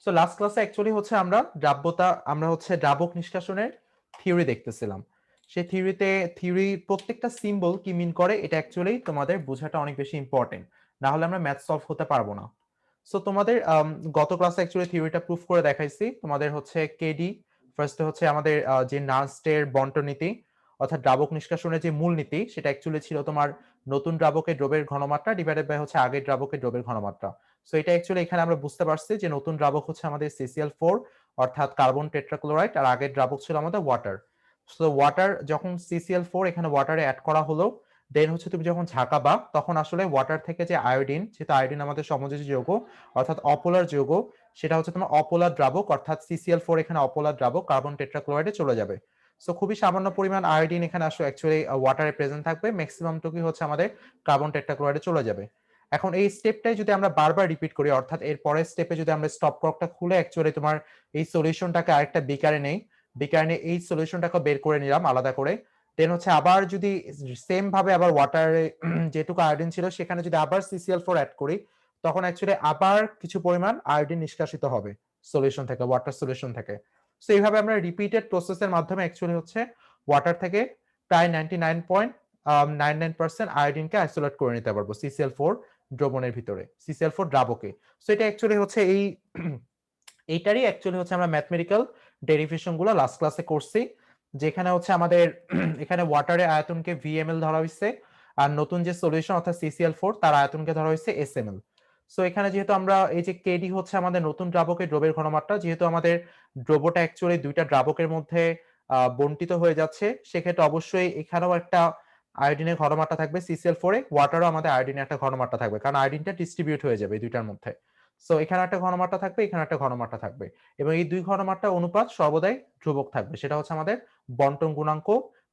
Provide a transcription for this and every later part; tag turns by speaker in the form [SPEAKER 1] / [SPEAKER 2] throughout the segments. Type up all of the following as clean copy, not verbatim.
[SPEAKER 1] So last ক্লাসে actually হচ্ছে আমরা হচ্ছে দ্রাবক নিষ্কাশনের থিওরি দেখতেছিলাম। সেই থিওরি প্রত্যেকটা সিম্বল কি মিন করে এটা অ্যাকচুয়ালি তোমাদের বোঝাটা অনেক বেশি ইম্পর্টেন্ট, না হলে আমরা ম্যাথ সলভ হতে পারবো না। সো তোমাদের গত ক্লাসে অ্যাকচুয়ালি থিওরিটা প্রুফ করে দেখাইছি। তোমাদের হচ্ছে কেডি ফার্স্টে হচ্ছে আমাদের যে নার্স্টের বন্টন নীতি অর্থাৎ দ্রাবক নিষ্কাশনের যে মূলনীতি সেটা অ্যাকচুয়ালি ছিল তোমার নতুন দ্রাবকের দ্রবের ঘনমাত্রা ডিভাইডেড বাই হচ্ছে আগের দ্রাবকের দ্রবের ঘনমাত্রা। সো এটা অ্যাকচুয়ালি এখানে আমরা বুঝতে পারছি যে নতুন দ্রাবক হচ্ছে আমাদের CCl4 অর্থাৎ কার্বন টেট্রাক্লোরাইড, আর আগের দ্রাবক ছিল আমাদের ওয়াটার। সো ওয়াটার যখন CCl4 এখানে ওয়াটারে অ্যাড করা হলো, দেন হচ্ছে তুমি যখন ঝাঁকাবা তখন আসলে ওয়াটার থেকে যে আয়োডিন, যেহেতু আয়োডিন আমাদের সমযোজী যৌগ অর্থাৎ অপোলার যৌগ, সেটা হচ্ছে তোমার অপোলার দ্রাবক অর্থাৎ CCl4 এখানে অপোলার দ্রাবক কার্বন টেট্রাক্লোরাইডে চলে যাবে। সো খুবই সামান্য পরিমাণ আয়োডিন এখানে আসলে অ্যাকচুয়ালি ওয়াটারে প্রেজেন্ট থাকবে, ম্যাক্সিমামটুকুই হচ্ছে আমাদের কার্বন টেট্রাক্লোরাইডে চলে যাবে। এখন এই স্টেপটাই যদি আমরা বারবার রিপিট করি, অর্থাৎ এর পরের স্টেপে যদি আমরা স্টপ ক্লকটা খুলে অ্যাকচুয়ালি তোমার এই সলিউশনটাকে আরেকটা বিকারে নেই, বিকারে নিয়ে এই সলিউশনটাকে বের করে নিলাম আলাদা করে, দেন হচ্ছে আবার যদি সেম ভাবে আবার ওয়াটারে যেটুকু আয়োডিন ছিল সেখানে যদি আবার CCl4 অ্যাড করি, তখন অ্যাকচুয়ালি আবার কিছু পরিমাণ আয়োডিন নিষ্কাশিত হবে সলিউশন থেকে, ওয়াটার সলিউশন থেকে। সো এইভাবে আমরা রিপিটেড প্রসেসের মাধ্যমে অ্যাকচুয়ালি হচ্ছে ওয়াটার থেকে প্রায় 99.99% আয়োডিনকে আইসোলেট করে নিতে পারবো CCl4 দ্রবণের ভিতরে, CCl4 দ্রাবকে। সো এটা অ্যাকচুয়ালি হচ্ছে এইটারই অ্যাকচুয়ালি হচ্ছে আমরা ম্যাথমেটিক্যাল ডেরিভেশন গুলো লাস্ট ক্লাসে করছি, যেখানে হচ্ছে আমাদের এখানে ওয়াটারের আয়তনকে VML ধরা হয়েছে, আর নতুন যে সলিউশন অর্থাৎ CCl4 তার আয়তনকে ধরা হয়েছে SML। সো এখানে যেহেতু আমরা এই যে কেডি হচ্ছে আমাদের নতুন দ্রাবকের দ্রবের ঘনমাত্রা, যেহেতু আমাদের দ্রবটা অ্যাকচুয়ালি দুইটা দ্রাবকের মধ্যে বন্টিত হয়ে যাচ্ছে, সেক্ষেত্রে অবশ্যই এখানেও একটা আয়োডিনের ঘনমাত্রা থাকবে CCl4 এ, ওয়াটারও আমাদের আয়োডিনের একটা ঘনমাত্রা থাকবে, কারণ আয়োডিনটা ডিস্ট্রিবিউট হয়ে যাবে এই দুইটার মধ্যে। সো এখানে একটা ঘনমাত্রা থাকবে, এখানে একটা ঘনমাত্রা থাকবে, এবং এই দুই ঘনমাত্রার অনুপাত সর্বদাই ধ্রুবক থাকবে, সেটা হচ্ছে আমাদের বন্টন গুণাঙ্ক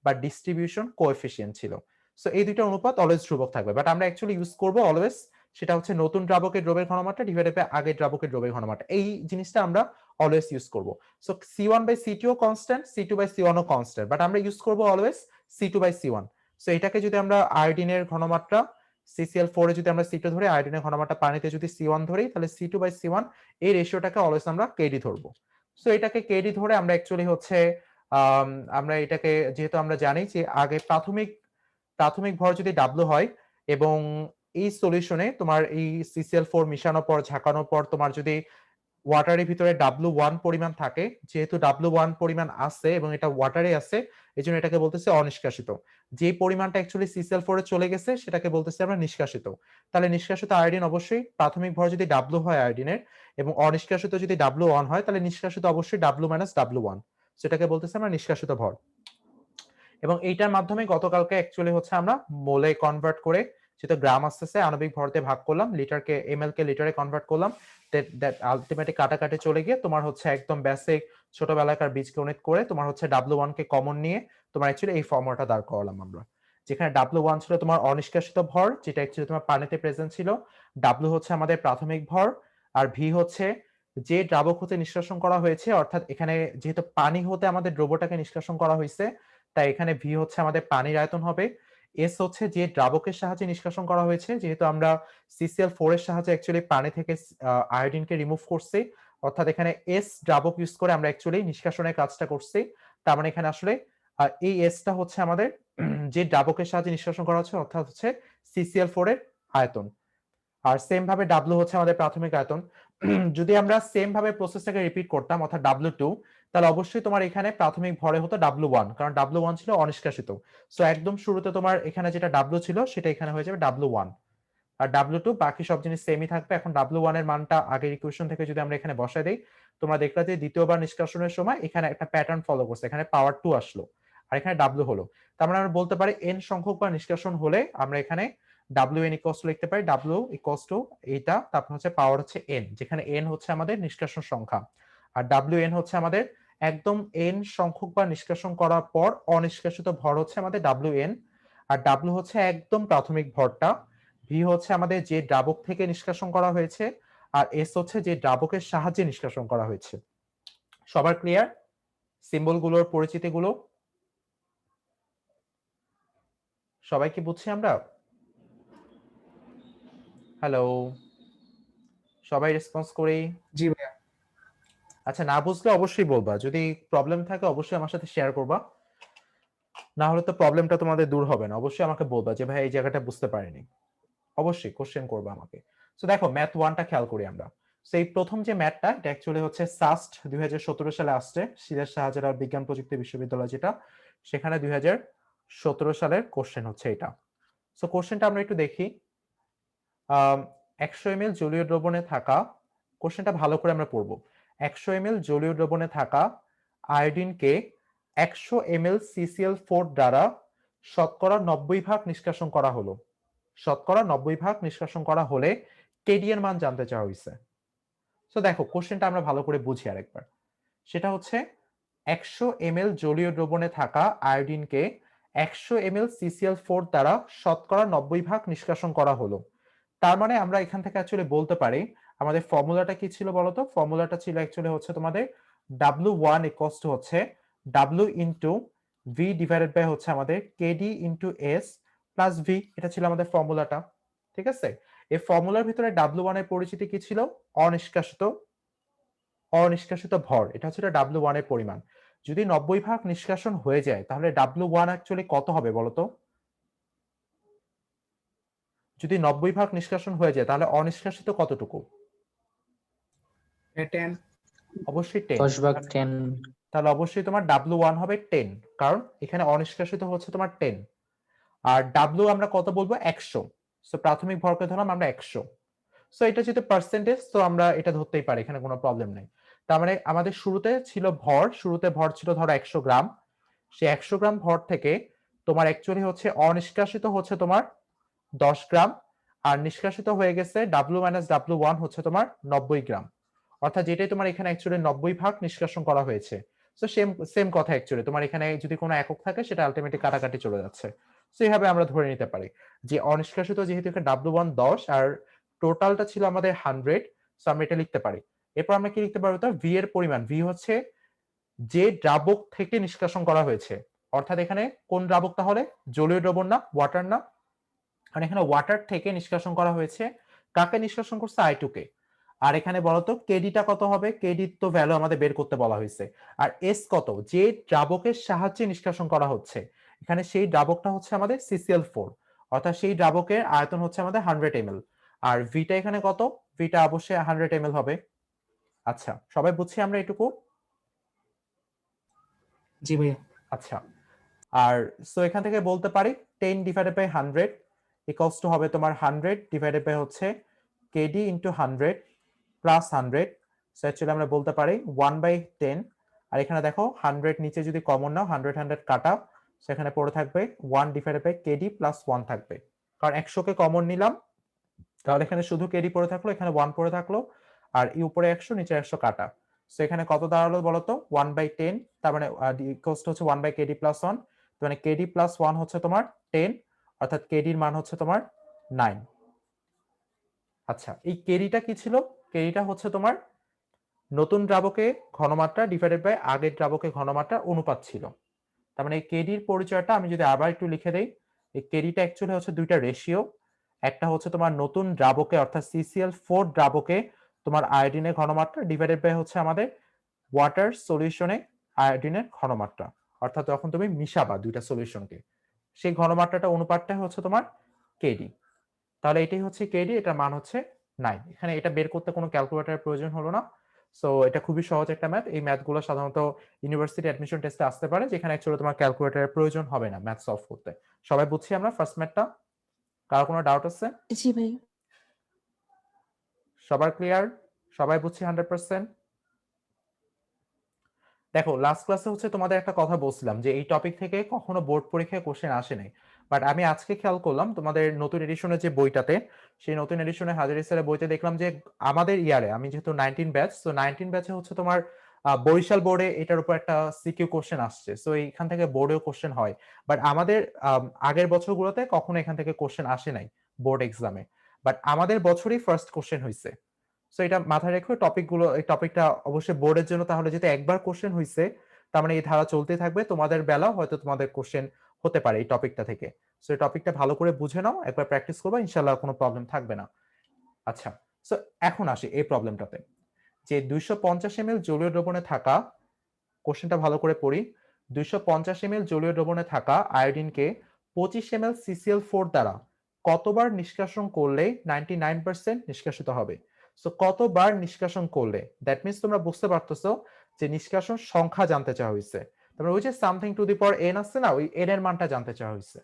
[SPEAKER 1] বা ডিস্ট্রিবিউশন কোএফিসিয়েন্ট ছিল। সো এই দুইটা অনুপাত অলওয়েজ ধ্রুবক থাকবে, বাট আমরা অ্যাকচুয়ালি ইউজ করব অলওয়েজ সেটা হচ্ছে নতুন দ্রাবকের দ্রবের ঘনমাত্রা ডিভাইডেড বাই আগের দ্রাবকের দ্রবের ঘনমাত্রা, এই জিনিসটা আমরা অলওয়েজ ইউজ করব। সো C1/C2 ও কনস্ট্যান্ট, C2/C1 ও কনস্ট্যান্ট, বাট আমরা ইউজ করব অলওয়েজ C2/C1। সো এটাকে যদি আমরা আয়োডিনের ঘনমাত্রা CCl4 এ যদি আমরা C2 ধরি, আয়োডিনের ঘনমাত্রা পানিতে যদি C1 ধরি, তাহলে C2/C1 এই রেশিওটাকে অলওয়েজ আমরা কেডি ধরবো। সো এটাকে কেডি ধরে আমরা অ্যাকচুয়ালি হচ্ছে আমরা এটাকে, যেহেতু আমরা জানি যে আগে প্রাথমিক প্রাথমিক ভর যদি ডাব্লু হয় এবং এই সলিউশনে তোমার এই CCl4 মিশানোর পর ঝাঁকানোর পর তোমার যদি ওয়াটারের ভিতরে W1 পরিমাণ থাকে, যেহেতু W1 পরিমাণ আছে এবং এটা ওয়াটারে আছে, এই জন্য এটাকে বলতেছে অনিষ্কাশিত। যে পরিমাণটা অ্যাকচুয়ালি CCl4 এ চলে গেছে সেটাকে বলতেছি আমরা নিষ্কাশিত। তাহলে নিষ্কাশিত আয়োডিন অবশ্যই প্রাথমিক ভর যদি W হয় আয়োডিনের এবং অনিষ্কাশিত যদি W1 হয়, তাহলে নিষ্কাশিত অবশ্যই W - W1, সেটাকে বলতেছি আমরা নিষ্কাশিত ভর। এবং এইটার মাধ্যমে গতকালকে অ্যাকচুয়ালি হচ্ছে আমরা মোলে কনভার্ট করে, যেটা গ্রাম আসতেছে আণবিক ভরতে ভাগ করলাম, লিটারকে এমএল কে লিটারে কনভার্ট করলাম, দ্যাট আলটিমেটলি কাটাকাটি চলে গিয়ে তোমার হচ্ছে একদম বেসিক ছোটবেলাকার বীজগণিত করে তোমার হচ্ছে W1 কে কমন নিয়ে তোমার অ্যাকচুয়ালি এই ফর্মুলাটা দাঁড় করালাম আমরা, যেখানে W1 ছিল তোমার অনিষ্কাশিত ভর, যেটা অ্যাকচুয়ালি তোমার পানিতে প্রেজেন্ট ছিল, W হচ্ছে আমাদের প্রাথমিক ভর, আর V হচ্ছে যে দ্রাবক হতে নিষ্কাশন করা হয়েছে, অর্থাৎ এখানে যেহেতু পানি হতে আমাদের দ্রবটাকে নিষ্কাশন করা হয়েছে, তাই এখানে ভি হচ্ছে আমাদের পানির আয়তন হবে, এস হচ্ছে যে দ্রাবকের সাহায্যে নিষ্কাশন করা হয়েছে, যেহেতু আমরা CCl4 এর সাহায্যে অ্যাকচুয়ালি পানি থেকে আয়োডিনকে রিমুভ করছি, অর্থাৎ এখানে এস দ্রাবক ইউজ করে আমরা অ্যাকচুয়ালি নিষ্কাশনের কাজটা করছি। তার মানে এখানে আসলে এই এসটা হচ্ছে আমাদের যে দ্রাবকের সাহায্যে নিষ্কাশন করা হচ্ছে, অর্থাৎ হচ্ছে CCl4 এর আয়তন। আর সেম ভাবে ডাব্লু হচ্ছে আমাদের প্রাথমিক আয়তন। যদি আমরা সেম ভাবে প্রসেসটাকে রিপিট করতাম অর্থাৎ W2, তাহলে অবশ্যই তোমার এখানে প্রাথমিক ভরে হতো W1, কারণ W1 ছিল অনিষ্কাশিত। সো একদম শুরুতে তোমার এখানে যেটা W ছিল সেটা এখানে হয়ে যাবে W1, আর W2 বাকি সব জিনিস সেমই থাকবে। এখন W1 এর মানটা আগের ইকুয়েশন থেকে যদি আমরা এখানে বসাই দেই, তোমরা দেখলা যে দ্বিতীয়বার নিষ্কাশনের সময় এখানে একটা প্যাটার্ন ফলো করছে, এখানে পাওয়ার 2 আসলো আর এখানে W হলো। তার মানে আমরা বলতে পারি n সংখ্যক বার নিষ্কাশন হলে আমরা এখানে Wn লিখতে পারি W এইটা, তারপর হচ্ছে পাওয়ার হচ্ছে n, যেখানে n হচ্ছে আমাদের নিষ্কাশন সংখ্যা আর Wn হচ্ছে আমাদের একদম n সংখ্যক বার নিষ্কাশন করার পর অনিষ্কাশিত ভর হচ্ছে আমাদের Wn, আর W হচ্ছে একদম প্রাথমিক ভরটা, ভি হচ্ছে আমাদের যে দ্রাবক থেকে নিষ্কাশন করা হয়েছে, আর এস হচ্ছে যে দ্রাবকের সাহায্যে নিষ্কাশন করা হয়েছে। সবার ক্লিয়ার? সিম্বল গুলোর পরিচিতি গুলো সবাই কি বুঝছি আমরা? হ্যালো, সবাই রেসপন্স করি।
[SPEAKER 2] জি ভাইয়া।
[SPEAKER 1] আচ্ছা, না বুঝলে অবশ্যই বলবা, যদি প্রবলেম থাকে অবশ্যই আমার সাথে শেয়ার করবা, না হলে তো প্রবলেমটা তোমাদের দূর হবে না। অবশ্যই আমাকে বলবা যে ভাই এই জায়গাটা বুঝতে পারিনি, অবশ্যই কোশ্চেন করবা আমাকে। সো দেখো ম্যাথ ওয়ানটা খেয়াল করি আমরা। সেই প্রথম যে ম্যাথটা, এটা অ্যাকচুয়ালি হচ্ছে সাস্ট 2017 সালে আসছে, সিরাজ শাহজালাল বিজ্ঞান প্রযুক্তি বিশ্ববিদ্যালয় যেটা, সেখানে 2017 সালের কোশ্চেন হচ্ছে এটা। সো কোশ্চেনটা আমরা একটু দেখি। 100 ml জলীয় দ্রবণে থাকা, কোশ্চেনটা ভালো করে আমরা পড়বো। 100 ml জলীয় দ্রবণে থাকা আয়োডিনকে 100 ml CCl4 দ্বারা শতকরা 90 ভাগ নিষ্কাশন করা হলো। শতকরা 90 ভাগ নিষ্কাশন করা হলে কেডি এর মান জানতে চাওয়া হয়েছে। তো দেখো কোশ্চেনটা আমরা ভালো করে বুঝি আরেকবার। সেটা হচ্ছে 100 ml জলীয় দ্রবণে থাকা আয়োডিনকে 100 ml CCl4 দ্বারা শতকরা 90 ভাগ নিষ্কাশন করা হলো। তার মানে আমরা এখান থেকে অ্যাকচুয়ালি বলতে পারি আমাদের ফর্মুলাটা কি ছিল বলতো? ফর্মুলাটা ছিল অ্যাকচুয়ালি হচ্ছে তোমাদের W1 ইকুয়ালস টু হচ্ছে W into V divided by হচ্ছে আমাদের KD into S plus V, এটা ছিল আমাদের ফর্মুলাটা। ঠিক আছে, এই ফর্মুলার ভিতরে W1 এর পরিচিতি কি ছিল? অনিষ্কাশিত, অনিষ্কাশিত ভর, এটা হচ্ছে W1 এর পরিমাণ। যদি 90 ভাগ নিষ্কাশন হয়ে যায় তাহলে W1 অ্যাকচুয়ালি কত হবে বলতো? যদি 90 ভাগ নিষ্কাশন হয়ে যায় তাহলে অনিষ্কাশিত কতটুকু?
[SPEAKER 2] 10।
[SPEAKER 1] অবশ্যই 10।
[SPEAKER 3] 10/10।
[SPEAKER 1] তাহলে অবশ্যই তোমার W1 হবে 10, কারণ এখানে অনিষ্কাশিত হচ্ছে তোমার 10। আর W আমরা কত বলবো? 100। সো প্রাথমিক ভরকে ধরলাম আমরা 100। সো এটা যেহেতু পার্সেন্টেজ, তো আমরা এটা ধরতেই পারি, এখানে কোনো প্রবলেম নেই। তার মানে আমাদের শুরুতে ছিল ভর, শুরুতে ভর ছিল ধরো 100 গ্রাম। সেই 100 গ্রাম ভর থেকে তোমার অ্যাকচুয়ালি হচ্ছে অনিষ্কাশিত হচ্ছে তোমার 10 গ্রাম, আর নিষ্কাশিত হয়ে গেছে W মাইনাস W1 হচ্ছে তোমার 90 গ্রাম। অর্থাৎ যেটাই তোমার এখানে অ্যাকচুয়ালি 90 ভাগ নিষ্কাশন করা হয়েছে। সো সেম সেম কথা অ্যাকচুয়ালি, তোমার এখানে যদি কোনো একক থাকে সেটা আলটিমেটলি কাটাকাটি চলে যাচ্ছে। সো এইভাবে আমরা ধরে নিতে পারি যে অনিষ্কাশিত যেহেতু এখানে W1 10 আর টোটালটা ছিল আমাদের 100, সো আমরা এটা লিখতে পারি। এরপর আমরা কি লিখতে পারবো? তো ভি এর পরিমাণ, ভি হচ্ছে যে দ্রাবক থেকে নিষ্কাশন করা হয়েছে। অর্থাৎ এখানে কোন দ্রাবক? তাহলে জলীয় দ্রবণ না, ওয়াটার না, কারণ এখানে ওয়াটার থেকে নিষ্কাশন করা হয়েছে। কাকে নিষ্কাশন করছে? I2 কে। আর এখানে বলতো কেডিটা কত হবে? কেডি তো ভ্যালু আমাদের বের করতে বলা হয়েছে। আর এস কত? যে দ্রাবকের সাহায্যে নিষ্কাশন করা হচ্ছে, এখানে সেই দ্রাবকটা হচ্ছে আমাদের CCl4, অর্থাৎ সেই দ্রাবকের আয়তন হচ্ছে আমাদের 100 ml। আর ভিটা এখানে কত? ভিটা অবশ্যই 100 ml হবে। আচ্ছা, সবাই বুঝছি আমরা এটুকু?
[SPEAKER 2] জি ভাইয়া।
[SPEAKER 1] আচ্ছা, আর সো এখান থেকে বলতে পারি 10 ডিভাইডেড বাই 100 ইকুয়ালস টু হবে তোমার 100 ডিভাইডেড বাই হচ্ছে KD into 100 plus 100। So actually আমরা বলতে পারি 1/10। আর এখানে দেখো 100 নিচে যদি কমন নাও, 100 100 কাটা, সেখানে পড়ে থাকবে 1 ডিভাইডেড বাই কেডি প্লাস 1 থাকবে। কারণ 100 কে কমন নিলাম, তাহলে এখানে শুধু কেডি পড়ে থাকলো, এখানে 1 পড়ে থাকলো, আর এই উপরে 100 নিচে 100 কাটা। সো এখানে কত দাঁড়ালো বলতো? 1/10, তার মানে ইকুয়ালস টু হচ্ছে 1/kd প্লাস 1। তো মানে কেডি প্লাস 1 হচ্ছে তোমার 10, অর্থাৎ কেডির মান হচ্ছে তোমার 9। আচ্ছা, এই কেডিটা কি ছিল? কেডিটা হচ্ছে তোমার নতুন দ্রাবকে ঘনমাত্রা ডিভাইডেড বাই আগের দ্রাবকে ঘনমাত্রা অনুপাত ছিল। তার মানে এই কেডির পরিচয়টা আমি যদি আবার একটু লিখে দেই, এই কেডিটা অ্যাকচুয়ালি হচ্ছে দুইটা রেশিও। একটা হচ্ছে তোমার নতুন দ্রাবকে অর্থাৎ CCl4 দ্রাবকে তোমার আয়োডিনের ঘনমাত্রা ডিভাইডেড বাই হচ্ছে আমাদের ওয়াটার সলিউশনে আয়োডিনের ঘনমাত্রা। অর্থাৎ যখন তুমি মিশাবা দুইটা সলিউশনকে, সেই ঘনমাত্রাটা অনুপাতটা হচ্ছে তোমার কেডি। তাহলে এটাই হচ্ছে কেডি, এটার মান হচ্ছে 9। এখানে এটা বের করতে কোনো ক্যালকুলেটরের প্রয়োজন হলো না। সো এটা খুবই সহজ একটা ম্যাথ। এই ম্যাথগুলো সাধারণত ইউনিভার্সিটি অ্যাডমিশন টেস্টে আসতে পারে, যেখানে অ্যাকচুয়ালি তোমার ক্যালকুলেটরের প্রয়োজন হবে না ম্যাথ সলভ করতে। সবাই বুঝছি আমরা ফার্স্ট ম্যাথটা? কারো কোনো ডাউট আছে?
[SPEAKER 4] জি ভাই।
[SPEAKER 1] সবার ক্লিয়ার? সবাই বুঝছি 100%? দেখো লাস্ট ক্লাসে হচ্ছে তোমাদের একটা কথা বলছিলাম যে এই টপিক থেকে কখনো বোর্ড পরীক্ষায় কোশ্চেন আসে নাই, বাট আমি আজকে খেয়াল করলাম তোমাদের নতুন এডিশনের যে বইটাতে, সেই নতুন এডিশনের হাজারি স্যারের বইতে দেখলাম যে আমাদের ইয়ারে, আমি যেহেতু 19 ব্যাচ, তো 19 ব্যাচে হচ্ছে তোমার বরিশাল বোর্ডে এটার উপর একটা সিকিউ কোশ্চেন আসছে। সো এইখান থেকে বোর্ডেও কোশ্চেন হয়, বাট আমাদের আগের বছরগুলোতে কখনো এখান থেকে কোশ্চেন আসে নাই বোর্ড এক্সামে, বাট আমাদের বছরই ফার্স্ট কোশ্চেন হয়েছে। সো এটা মাথায় রেখো টপিকগুলো, এই টপিকটা অবশ্যই বোর্ডের জন্য, তাহলে যদি একবার কোশ্চেন হইছে তার মানে এই ধারা চলতে থাকবে, তোমাদের বেলাও হয়তো তোমাদের কোশ্চেন হতে পারে এই টপিকটা থেকে। সো এই টপিকটা ভালো করে বুঝে নাও, একবার প্র্যাকটিস করবা, ইনশাআল্লাহ কোনো প্রবলেম থাকবে না। আচ্ছা, সো এখন আসি এই প্রবলেমটাতে। যে 250 ml জলীয় দ্রবণে থাকা, কোশ্চেনটা ভালো করে পড়ি, 250 ml জলীয় দ্রবণে থাকা আয়োডিনকে 25 ml CCl4 দ্বারা কতবার নিষ্কাশন করলে 99% নিষ্কাশিত হবে? সো কতবার নিষ্কাশন করলে, দ্যাট মিন্স তোমরা বুঝতে পারতেছো যে নিষ্কাশন সংখ্যা জানতে চাওয়া হয়েছে। তারপরে ওই যে something to the power n আছে না, ওই n এর মানটা জানতে চাওয়া হয়েছে।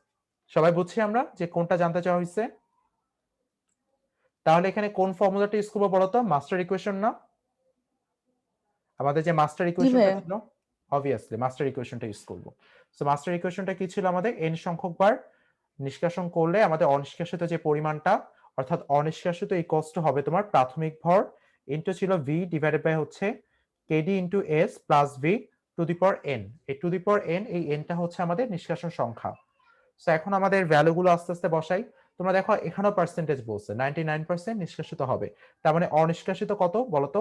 [SPEAKER 1] সবাই বুঝছি আমরা যে কোনটা জানতে চাওয়া হয়েছে? তাহলে এখানে কোন ফর্মুলাটা ইউজ করবো বলতো? মাস্টার ইকুয়েশন না? আমাদের যে মাস্টার
[SPEAKER 2] জি
[SPEAKER 1] ইকুয়েশনটা
[SPEAKER 2] ভাইয়া।
[SPEAKER 1] ছিল, অবভিয়াসলি মাস্টার ইকুয়েশনটা ইউজ করব। সো মাস্টার ইকুয়েশনটা কি ছিল আমাদের? n সংখ্যক বার নিষ্কাশন করলে আমাদের অনিষ্কাশিত যে পরিমাণটা, অর্থাৎ অনিষ্কাশিত ইকুয়ালস টু হবে তোমার প্রাথমিক ভর ইনটু ছিল v ডিভাইডেড বাই হচ্ছে kd into s plus v to the power n। এই টু দি পাওয়ার n, এই nটা হচ্ছে আমাদের নিষ্কাশন সংখ্যা। সো এখন আমাদের ভ্যালুগুলো আস্তে আস্তে বসাই। তোমরা দেখো এখানেও পার্সেন্টেজ বলছে 99% নিষ্কাশিত হবে, তার মানে অনিষ্কাশিত কত বলতো?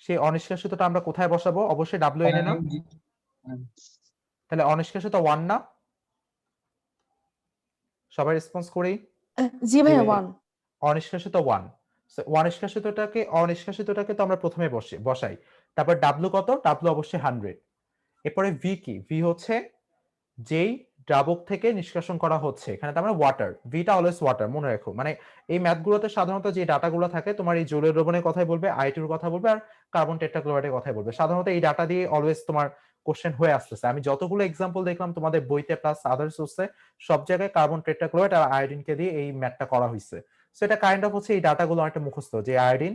[SPEAKER 1] সেই অনিষ্কাশিতটা আমরা কোথায় বসাবো? অবশ্যই WN এ না? তাহলে অনিষ্কাশিত 1 না? সবাই রেসপন্স করি
[SPEAKER 2] জি
[SPEAKER 1] যে
[SPEAKER 2] ভাইয়া 1।
[SPEAKER 1] অনিষ্কাশিত 1। সো অনিষ্কাশিতটাকে তো আমরা প্রথমে বসাই। তারপর W কত? W অবশ্যই 100। এরপরে V কি? V হচ্ছে যেই দ্রাবক থেকে নিষ্কাশন করা হচ্ছে, এখানে তার মানে ওয়াটার, ভিটা অলওয়েজ ওয়াটার, মনে রাখো। মানে এই ম্যাথগুলোতে সাধারণত যে ডাটাগুলো থাকে তোমার এই জলীয় দ্রবণের কথাই বলবে, আইটির কথা বলবে, আর কার্বন টেট্রাক্লোরাইডের কথাই বলবে। সাধারণত এই ডাটা দিয়ে অলওয়েজ তোমার কোশ্চেন হয়ে আসতেছে। আমি যতগুলো এক্সাম্পল দেখলাম তোমাদের বইতে প্লাস আদার সোর্সে, সব জায়গায় কার্বন টেট্রাক্লোরাইড আর আয়োডিনকে দিয়ে এই ম্যাথটা করা হয়েছে। সো এটা কাইন্ড অফ হচ্ছে এই ডাটাগুলো অনেকটা মুখস্থ, যে আয়োডিন,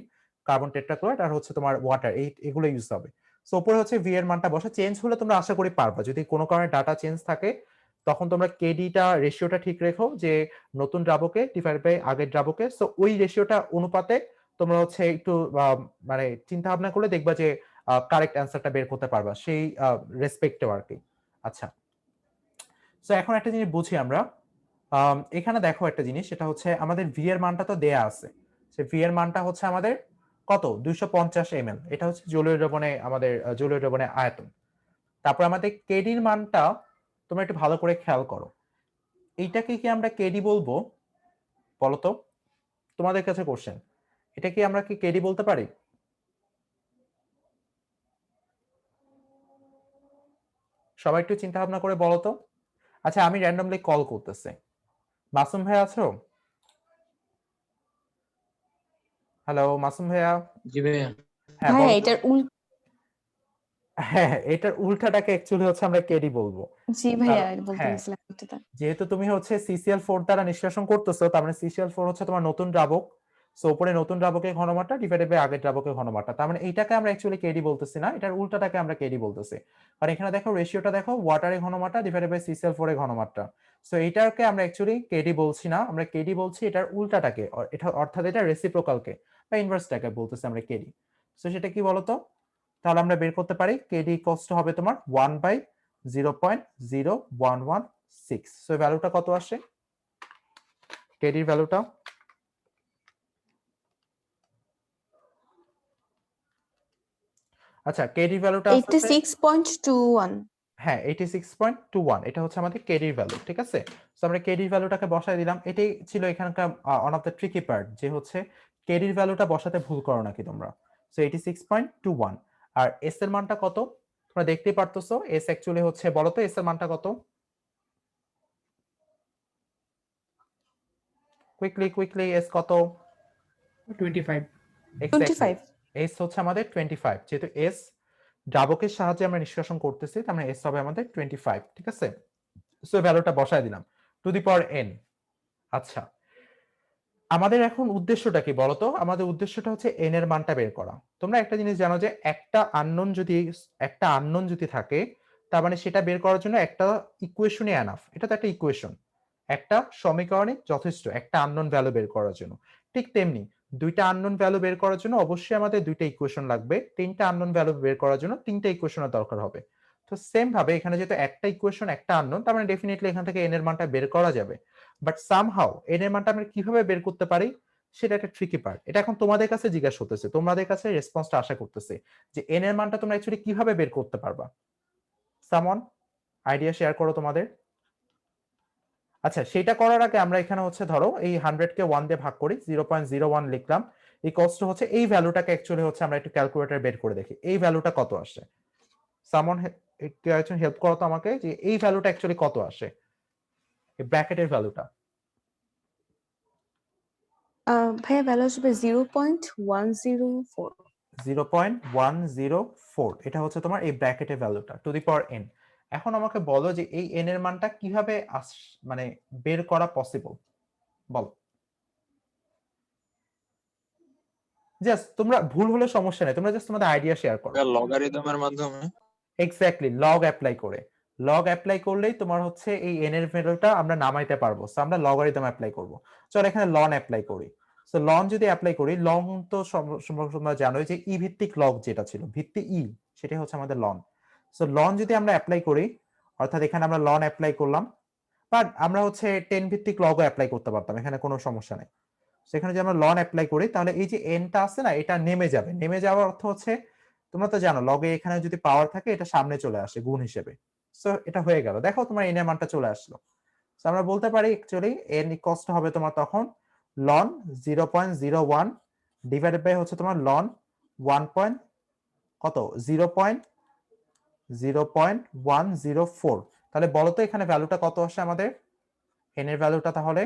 [SPEAKER 1] কার্বন টেট্রাক্লোরাইড আর হচ্ছে তোমার ওয়াটার, এগুলো ইউজ হবে। সো উপরে হচ্ছে ভি এর মানটা বসা, চেঞ্জ হলে তোমরা আশা করি পারবা। যদি কোনো কারণে ডাটা চেঞ্জ থাকে তখন তোমরা কেডিটা রেশিওটা ঠিক রেখো, যে নতুন দ্রাবকে ডিভাইড বাই আগের দ্রাবকে। সো ওই রেশিওটা অনুপাতে তোমরা হচ্ছে একটু মানে চিন্তা ভাবনা করলে দেখবা যে কারেক্ট অ্যান্সারটা বের করতে পারবা সেই রেসপেক্টেও আর কি। আচ্ছা, সো এখন একটা জিনিস বুঝি আমরা। এখানে দেখো একটা জিনিস, সেটা হচ্ছে আমাদের ভি এর মানটা তো দেয়া আছে। সে ভি এর মানটা হচ্ছে আমাদের কত? 250 ml। এটা হচ্ছে জলীয় দ্রবণে আমাদের জলীয় দ্রবণে আয়তন। তারপর আমাদের কেডির মানটা তোমরা একটু ভালো করে খেয়াল করো। এইটাকে কি আমরা কেডি বলবো বলতো? তোমাদের কাছে কোশ্চেন, এটা কি আমরা কি কেডি বলতে পারি? সবাই একটু চিন্তা ভাবনা করে বলো তো। আচ্ছা, আমি র্যান্ডমলি কল করতেছি। মাসুম ভাই আছো? হ্যালো মাসুম ভাইয়া।
[SPEAKER 3] জি ভাইয়া।
[SPEAKER 1] হ্যাঁ
[SPEAKER 2] ভাইয়া
[SPEAKER 1] বলো তো।
[SPEAKER 2] এটার
[SPEAKER 1] হ্যাঁ, এটার উল্টাটাকে অ্যাকচুয়ালি হচ্ছে আমরা কেডি বলবো।
[SPEAKER 2] জি ভাইয়া বলতে
[SPEAKER 1] হ্যাঁ,
[SPEAKER 2] গেছিলাম এটা।
[SPEAKER 1] যেহেতু তুমি হচ্ছে CCl4 দ্বারা নিষ্কাশন করতেছো, তার মানে CCl4 হচ্ছে তোমার নতুন দ্রাবক। সো উপরে নতুন দ্রাবকের ঘনমাত্রা ডিভাইডেড বাই আগের দ্রাবকের ঘনমাত্রা, তার মানে এইটাকে আমরা অ্যাকচুয়ালি কেডি বলতেছি না, এটার উল্টাটাকে আমরা কেডি বলতেছি। আর এখানে দেখো রেশিওটা দেখো, ওয়াটারের ঘনমাত্রা ডিভাইডেড বাই CCl4 এর ঘনমাত্রা। সো এটাকে আমরা অ্যাকচুয়ালি কেডি বলছি না, আমরা কেডি বলছি এটার উল্টাটাকে, এটা অর্থাৎ এটা রেসিপ্রোকালকে বা ইনভার্সটাকে বলতেছি আমরা কেডি। সো সেটা কি বলতো? তাহলে আমরা বের করতে পারি কেডি ইকুয়ালস টু হবে তোমার 1/0.0116। সো ভ্যালুটা কত আসে কেডির ভ্যালুটা? আচ্ছা, কেডির ভ্যালুটা আসছে
[SPEAKER 2] 86.21।
[SPEAKER 1] হ্যাঁ 86.21, এটা হচ্ছে আমাদের কেডির ভ্যালু, ঠিক আছে। সো আমরা কেডির ভ্যালুটাকে বসাই দিলাম। এটাই ছিল এখানকার one of the tricky part, যে হচ্ছে কেডির ভ্যালুটা বসাতে ভুল করো নাকি তোমরা। সো 86.21। আর এস এর মানটা কত তোমরা দেখতেই পারতেছো। এস অ্যাকচুয়ালি হচ্ছে, বলো তো এস এর মানটা কত? কুইকলি এস কত?
[SPEAKER 3] 25।
[SPEAKER 1] এক্স্যাক্টলি,
[SPEAKER 2] 25।
[SPEAKER 1] এস হচ্ছে আমাদের 25। যেহেতু এস দ্রাবকের সাহায্যে আমরা নিষ্কাশন করতেছি, তার মানে এস হবে আমাদের 25, ঠিক আছে। সো ভ্যালুটা বসায় দিলাম টু দি পাওয়ার এন। আচ্ছা, আমাদের এখন উদ্দেশ্যটা কি বলতো? আমাদের উদ্দেশ্যটা হচ্ছে এন এর মানটা বের করা। তোমরা একটা জিনিস জানো যে একটা আননোন যদি থাকে, তার মানে সেটা বের করার জন্য একটা ইকুয়েশনই এনাফ। এটা তো একটা ইকুয়েশন, একটা সমীকরণে যথেষ্ট একটা আননোন ভ্যালু বের করার জন্য। ঠিক তেমনি দুইটা আননোন ভ্যালু বের করার জন্য অবশ্যই আমাদের দুইটা ইকুয়েশন লাগবে। তিনটা আননোন ভ্যালু বের করার জন্য তিনটা ইকুয়েশনের দরকার হবে। তো সেম ভাবে এখানে যেহেতু একটা ইকুয়েশন একটা আননোন, তার মানে ডেফিনেটলি এখান থেকে এন এর মানটা বের করা যাবে। বাট সামহাউ এন এর মানটা আমরা কিভাবে বের করতে পারি সেটা একটা ট্রিকি পার্ট। এটা এখন তোমাদের কাছে জিজ্ঞাসা করতেছে, তোমাদের কাছে রেসপন্সটা আশা করতেছে যে এন এর মানটা তোমরা অ্যাকচুয়ালি কিভাবে বের করতে পারবা। সামওয়ান আইডিয়া শেয়ার করো তোমাদের। আচ্ছা, সেটা করার আগে আমরা এখানে হচ্ছে ধরো এই 100 কে 1 দিয়ে ভাগ করি, 0.01 লিখলাম। ইকুয়ালস টু হচ্ছে এই ভ্যালুটাকে অ্যাকচুয়ালি হচ্ছে আমরা একটু ক্যালকুলেটর বের করে দেখি এই ভ্যালুটা কত আসে। সামন একটু একজন হেল্প করো তো আমাকে যে এই ভ্যালুটা অ্যাকচুয়ালি কত আসে, এই ব্র্যাকেটের ভ্যালুটা।
[SPEAKER 2] ভাইয়া ভ্যালু আসবে 0.104।
[SPEAKER 1] 0.104 এটা হচ্ছে তোমার এই ব্র্যাকেটের ভ্যালুটা টু দি পাওয়ার n। এখন আমাকে বলো যে এই n এর মানটা কিভাবে মানে বের করা পসিবল বলো। জাস্ট তোমরা ভুল হলে সমস্যা নেই, তোমরা জাস্ট তোমাদের আইডিয়া শেয়ার করো।
[SPEAKER 4] লগারিদমের মাধ্যমে।
[SPEAKER 1] এক্স্যাক্টলি লগ অ্যাপ্লাই করে, লগ অ্যাপ্লাই করলেই তোমার হচ্ছে এই n এর ভ্যালুটা আমরা নামাইতে পারবো। সো আমরা লগারিদম অ্যাপ্লাই করব। চলো এখানে লন অ্যাপ্লাই করি। সো লন যদি অ্যাপ্লাই করি, লং তো তোমরা জানোই যে ই ভিত্তিক লগ যেটা ছিল ভিত্তি ই, সেটাই হচ্ছে আমাদের লন। সো লন যদি আমরা অ্যাপ্লাই করি, অর্থাৎ এখানে আমরা লন অ্যাপ্লাই করলাম, বাট আমরা হচ্ছে 10 ভিত্তিক লগও অ্যাপ্লাই করতে পারতাম, এখানে কোনো সমস্যা নেই। সেখানে যদি আমরা লন অ্যাপ্লাই করি তাহলে এই যে এনটা আছে না, এটা নেমে যাবে। নেমে যাওয়ার অর্থ হচ্ছে তোমরা তো জানো লগে এখানে যদি পাওয়ার থাকে এটা সামনে চলে আসে গুণ হিসেবে। সো এটা হয়ে গেল, দেখো তোমার এন এর মানটা চলে আসলো। সো আমরা বলতে পারি অ্যাকচুয়ালি এন ইকুয়ালস হবে তোমার তখন লন 0.01 ডিভাইডেড বাই হচ্ছে তোমার লন 1. কত 0.104। তাহলে বলো তো এখানে ভ্যালুটা কত আসে আমাদের এন এর ভ্যালুটা, তাহলে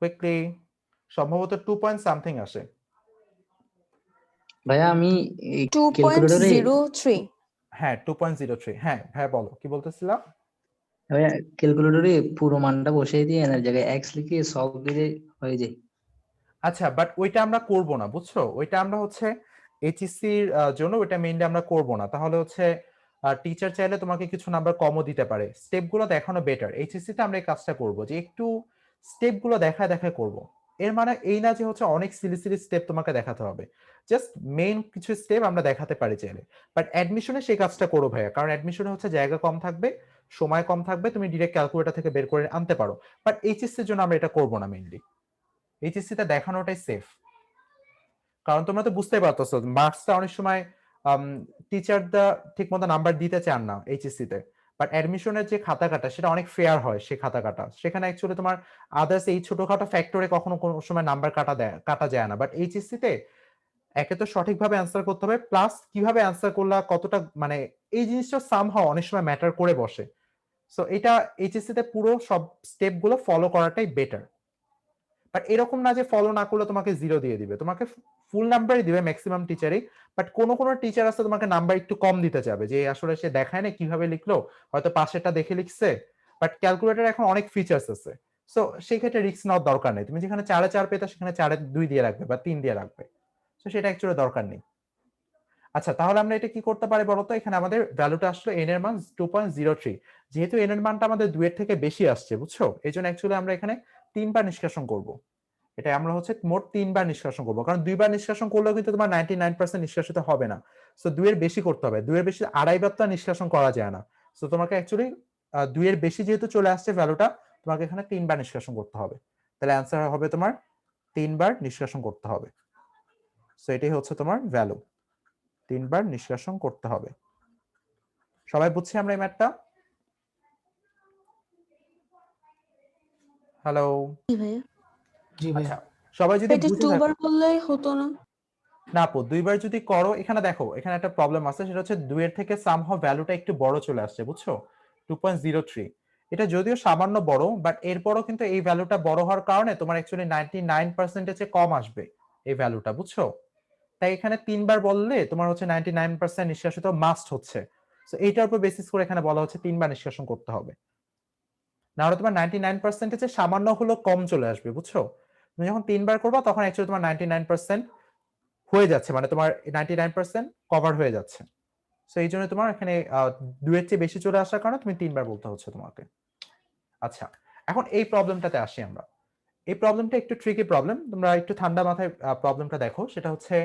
[SPEAKER 1] কুইকলি সম্ভবত 2 something আসে।
[SPEAKER 3] ভাইয়া আমি ক্যালকুলেটরে
[SPEAKER 2] 2.03।
[SPEAKER 1] হ্যাঁ 2.03। হ্যাঁ হ্যাঁ বলো কি বলতেছিলাম।
[SPEAKER 3] ভাইয়া ক্যালকুলেটরে পুরো মানটা বসিয়ে দিয়ে এর জায়গায় এক্স লিখে সব দিলে হয়ে যায়।
[SPEAKER 1] আচ্ছা বাট ওইটা আমরা করব না, বুঝছো, ওইটা আমরা হচ্ছে এইচএসসি এর জন্য ওইটা মেইনলি আমরা করব না। তাহলে হচ্ছে টিচার চাইলে তোমাকে কিছু নাম্বার কমও দিতে পারে। স্টেপগুলো দেখানো বেটার। এইচএসসি তে আমরা এই কাজটা করব যে একটু স্টেপগুলো দেখায় দেখায় করব। এর মানে এই না যে হচ্ছে অনেক সিলি সিলি স্টেপ তোমাকে দেখাতে হবে, জাস্ট মেইন কিছু স্টেপ আমরা দেখাতে পারি চাইলে। বাট অ্যাডমিশনে সেই কাজটা করো ভাইয়া, কারণ অ্যাডমিশনে হচ্ছে জায়গা কম থাকবে, সময় কম থাকবে, তুমি ডিরেক্ট ক্যালকুলেটর থেকে বের করে আনতে পারো। বাট এইচএসসি এর জন্য আমরা এটা করব না মেইনলি। এইচএসসি তে দেখানোটাই সেফ, কারণ তোমরা তো বুঝতেই পারতেছো মার্কসটা অনেক সময় টিচাররা ঠিক মতো নাম্বার দিতে চান না এইচএসসি তে। বাট অ্যাডমিশনের যে খাতা কাটা সেটা অনেক ফেয়ার হয়, সে খাতা কাটা সেখানে অ্যাকচুয়ালি তোমার আদার্স এই ছোটখাটো ফ্যাক্টরে কখনো কোনো সময় নাম্বার কাটা যায় না। বাট এইচএসসি তে একে তো সঠিকভাবে অ্যান্সার করতে হবে, প্লাস কিভাবে অ্যান্সার করলা কতটা, মানে এই জিনিসটা সামহাও অনেক সময় ম্যাটার করে বসে। সো এটা এইচএসসি তে পুরো সব স্টেপ গুলো ফলো করাটাই বেটার। বাট এরকম না যে ফলো না করলে তোমাকে 0 দিয়ে দিবে, তোমাকে ফুল নাম্বারই দিবে ম্যাক্সিমাম টিচারই। বাট কোন কোন টিচার আছে তোমাকে নাম্বার একটু কম দিতে চাবে, যে আসলে সে দেখায় না কিভাবে লিখলো, হয়তো পাশেরটা দেখে লিখছে। বাট ক্যালকুলেটর এখন অনেক ফিচার্স আছে, সো সেই ক্ষেত্রে রিস্ক নেওয়ার দরকার নেই। তুমি যেখানে 4-4 পেতে সেখানে 4-2 দিয়ে রাখবে বা 3 দিয়ে রাখবে। সো সেটা অ্যাকচুয়ালি দরকার নেই। আচ্ছা তাহলে আমরা এটা কি করতে পারি বলতো, এখানে আমাদের ভ্যালুটা আসলো এন এর মান 2.03। যেহেতু এন এর মানটা আমাদের 2 এর থেকে বেশি আসছে, বুঝছো, এই জন্য অ্যাকচুয়ালি আমরা এখানে 3 বার নিষ্কাশন করব। এটা আমরা হচ্ছে মোট 3 বার নিষ্কাশন করবো, কারণ 2 বার নিষ্কাশন করলেও কিন্তু তোমার 99% নিষ্কাশিত হবে না। সো 2 এর বেশি করতে হবে, 2 এর বেশি 2.5 বার তো নিষ্কাশন করা যায় না। সো তোমাকে অ্যাকচুয়ালি 2 এর বেশি যেহেতু চলে আসছে ভ্যালুটা, তোমাকে এখানে 3 বার নিষ্কাশন করতে হবে। তাহলে অ্যান্সার হবে তোমার 3 বার নিষ্কাশন করতে হবে। সো এটাই হচ্ছে তোমার ভ্যালু, 3 বার নিষ্কাশন করতে হবে। সবাই বুঝছি আমরা এই ম্যাথটা? হ্যালো।
[SPEAKER 2] জি ভাইয়া।
[SPEAKER 3] জি ভাইয়া।
[SPEAKER 1] আচ্ছা সবাই যদি
[SPEAKER 2] এটা
[SPEAKER 1] বুঝে
[SPEAKER 2] 2
[SPEAKER 1] থাকো,
[SPEAKER 2] বার করলেই হতো না?
[SPEAKER 1] না আপু 2 বার যদি করো, এখানে দেখো এখানে একটা প্রবলেম আছে, সেটা হচ্ছে 2 এর থেকে সামহাও ভ্যালুটা একটু বড় চলে আসছে, বুঝছো, 2.03। এটা যদিও সামান্য বড়, বাট এরপরও কিন্তু এই ভ্যালুটা বড় হওয়ার কারণে তোমার অ্যাকচুয়ালি 99% কম আসবে এই ভ্যালুটা, বুঝছো। তাই এখানে 3 বার বললে তোমার হচ্ছে 99% নিষ্কাশিত মাস্ট হচ্ছে। সো এইটার উপর বেসিস করে এখানে বলা হচ্ছে 3 বার নিষ্কাশন করতে হবে, না হলে তোমার 99% সামান্য হলো কম চলে আসবে, বুঝছো। তুমি যখন 3 বার করবা তখন অ্যাকচুয়ালি তোমার 99% হয়ে যাচ্ছে, মানে তোমার 99% কভার হয়ে যাচ্ছে। সো এই জন্য তোমার এখানে 2 এর চেয়ে বেশি চলে আসার কারণে তুমি 3 বার বলতে হচ্ছে তোমাকে। আচ্ছা এখন এই প্রবলেমটাতে আসি আমরা। এই প্রবলেমটা একটু ট্রিকি প্রবলেম, তোমরা একটু ঠান্ডা মাথায় প্রবলেমটা দেখো। সেটা হচ্ছে